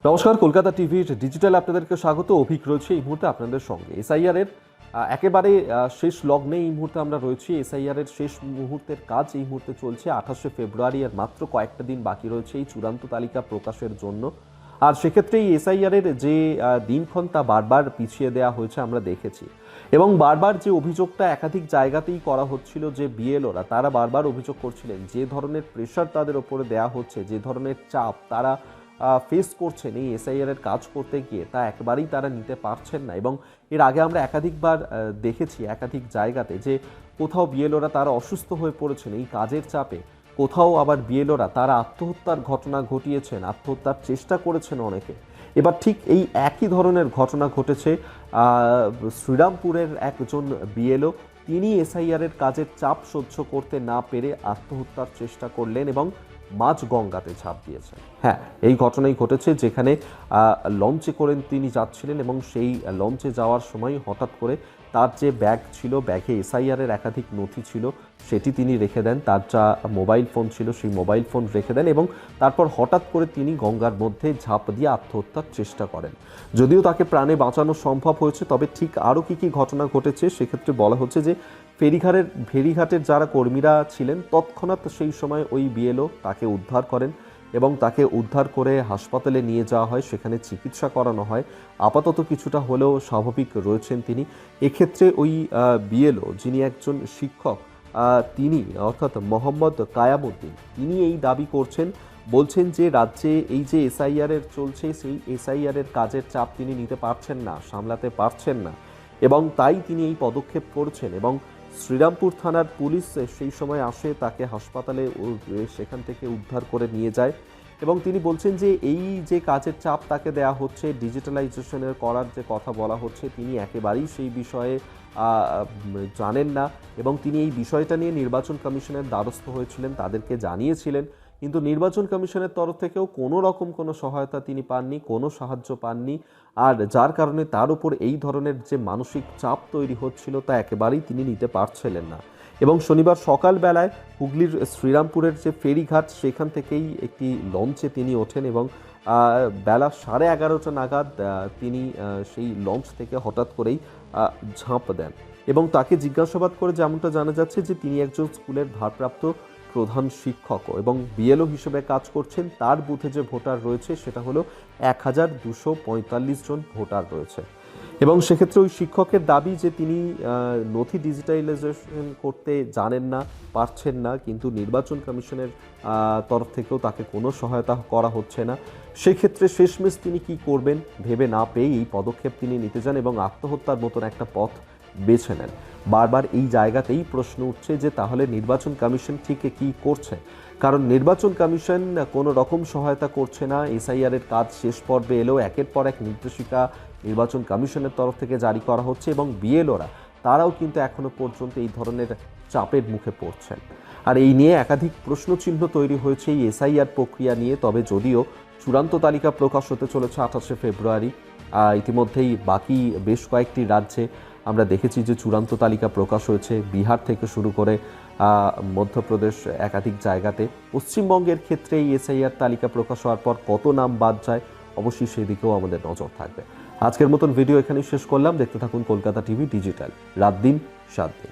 নমস্কার, কলকাতা টিভির ডিজিটাল আপনাদেরকে স্বাগত। অভিক রয়েছে এই মুহূর্তে আপনাদের সঙ্গে। এসআইআর এর একেবারে শেষ লগ্নে এই মুহূর্তে আমরা রয়েছি। এসআইআর এর শেষ মুহূর্তের কাজ এই মুহূর্তে চলছে। 28শে ফেব্রুয়ারি আর মাত্র কয়েকটা দিন বাকি রয়েছে এই চূড়ান্ত তালিকা প্রকাশের জন্য। আর সেক্ষেত্রে এই এসআইআর এর যে দিনক্ষণ তা বারবার পিছিয়ে দেওয়া হয়েছে আমরা দেখেছি, এবং বারবার যে অভিযোগটা একাধিক জায়গাতেই করা হচ্ছিল যে বিএলওরা তারা বারবার অভিযোগ করছিলেন যে ধরনের প্রেশার তাদের ওপরে দেওয়া হচ্ছে, যে ধরনের চাপ তারা ফেস করছেন এই এসআইআর এর কাজ করতে গিয়ে, তা একেবারেই তারা নিতে পারছেন না। এবং এর আগে আমরা একাধিকবার দেখেছি একাধিক জায়গাতে যে কোথাও বিএলওরা তারা অসুস্থ হয়ে পড়েছেন এই কাজের চাপে, কোথাও আবার বিএলওরা তারা আত্মহত্যার ঘটনা ঘটিয়েছেন, আত্মহত্যার চেষ্টা করেছেন অনেকে। এবার ঠিক এই একই ধরনের ঘটনা ঘটেছে শ্রীরামপুরের একজন বিএলও। তিনি এসআইআর এর কাজের চাপ সহ্য করতে না পেরে আত্মহত্যার চেষ্টা করলেন এবং মাঝ গঙ্গাতে ঝাঁপ দিয়েছেন। হ্যাঁ, এই ঘটনাই ঘটেছে, যেখানে লঞ্চে করে তিনি যাচ্ছিলেন এবং সেই লঞ্চে যাওয়ার সময় হঠাৎ করে তার যে ব্যাগ ছিল, ব্যাগে এসআইআর এর একাধিক নথি ছিল, সেটি তিনি রেখে দেন। তার যা মোবাইল ফোন ছিল সেই মোবাইল ফোন রেখে দেন এবং তারপর হঠাৎ করে তিনি গঙ্গার মধ্যে ঝাঁপ দিয়ে আত্মহত্যার চেষ্টা করেন। যদিও তাকে প্রাণে বাঁচানো সম্ভব হয়েছে, তবে ঠিক আরও কী ঘটনা ঘটেছে সেক্ষেত্রে বলা হচ্ছে যে ফেরিঘাটের যারা কর্মীরা ছিলেন তৎক্ষণাৎ সেই সময় ওই বিএলও তাকে উদ্ধার করেন এবং তাকে উদ্ধার করে হাসপাতালে নিয়ে যাওয়া হয়, সেখানে চিকিৎসা করানো হয়। আপাতত কিছুটা হলেও স্বাভাবিক রয়েছেন তিনি। এক্ষেত্রে ওই বিএলও যিনি একজন শিক্ষক, তিনি অর্থাৎ মোহাম্মদ কায়ামুদ্দিন, তিনি এই দাবি করছেন, বলছেন যে রাজ্যে এই যে এসআইআর এর চলছে সেই এসআইআর এর কাজের চাপ তিনি নিতে পারছেন না, সামলাতে পারছেন না, এবং তাই তিনি এই পদক্ষেপ করছেন। এবং শ্রীরামপুর থানার পুলিশ সেই সময় আসে, তাকে হাসপাতালে সেখান থেকে উদ্ধার করে নিয়ে যায়। এবং তিনি বলছেন যে এই যে কাজের চাপ তাকে দেয়া হচ্ছে, ডিজিটালাইজেশনের করার যে কথা বলা হচ্ছে, তিনি একেবারেই সেই বিষয়ে জানেন না এবং তিনি এই বিষয়টা নিয়ে নির্বাচন কমিশনের দ্বারস্থ হয়েছিলেন, তাদেরকে জানিয়েছিলেন, কিন্তু নির্বাচন কমিশনের তরফ থেকেও কোনো রকম কোনো সহায়তা তিনি পাননি, কোনো সাহায্য পাননি। আর যার কারণে তার উপর এই ধরনের যে মানসিক চাপ তৈরি হচ্ছিল তা একেবারেই তিনি নিতে পারছিলেন না। এবং শনিবার সকালবেলায় হুগলির শ্রীরামপুরের যে ফেরিঘাট সেখান থেকেই একটি লঞ্চে তিনি ওঠেন এবং বেলা 11:30 নাগাদ তিনি সেই লঞ্চ থেকে হঠাৎ করেই ঝাঁপ দেন এবং তাকে জিজ্ঞাসাবাদ করে যেমনটা জানা যাচ্ছে যে তিনি একজন স্কুলের ভারপ্রাপ্ত প্রধান শিক্ষক এবং বিএলও হিসেবে কাজ করছেন। তার বুথে যে ভোটার রয়েছে সেটা হলো 1245 জন ভোটার রয়েছে। এবং সেক্ষেত্রে ওই শিক্ষকের দাবি যে তিনি নথি ডিজিটালাইজেশন করতে জানেন না, পারছেন না, কিন্তু নির্বাচন কমিশনের তরফ থেকেও তাকে কোনো সহায়তা করা হচ্ছে না। সেক্ষেত্রে শেষমেশ তিনি কি করবেন ভেবে না পেয়ে এই পদক্ষেপ তিনি নিতে যান এবং আত্মহত্যার মতন একটা পথ বেছে নেন। বারবার এই জায়গাতেই প্রশ্ন উঠছে যে তাহলে নির্বাচন কমিশন ঠিক কী করছে, কারণ নির্বাচন কমিশন কোনো রকম সহায়তা করছে না। এসআইআর এর কাজ শেষ পর্বে এলেও একের পর এক নির্দেশিকা নির্বাচন কমিশনের তরফ থেকে জারি করা হচ্ছে এবং বিএলওরা তারাও কিন্তু এখনো পর্যন্ত এই ধরনের চাপের মুখে পড়ছেন। আর এই নিয়ে একাধিক প্রশ্নচিহ্ন তৈরি হয়েছে এই এসআইআর প্রক্রিয়া নিয়ে। তবে যদিও চূড়ান্ত তালিকা প্রকাশ হতে চলেছে 28শে ফেব্রুয়ারি, ইতিমধ্যেই বাকি বেশ কয়েকটি রাজ্যে আমরা দেখেছি যে চূড়ান্ত তালিকা প্রকাশ হয়েছে, বিহার থেকে শুরু করে মধ্যপ্রদেশ, একাধিক জায়গাতে। পশ্চিমবঙ্গের ক্ষেত্রে এই এসআইআর তালিকা প্রকাশ হওয়ার পর কত নাম বাদ যায়, অবশ্যই সেদিকেও আমাদের নজর থাকবে। আজকের মতন ভিডিও এখানেই শেষ করলাম। দেখতে থাকুন কলকাতা টিভি ডিজিটাল, রাত দিন 7 দিন।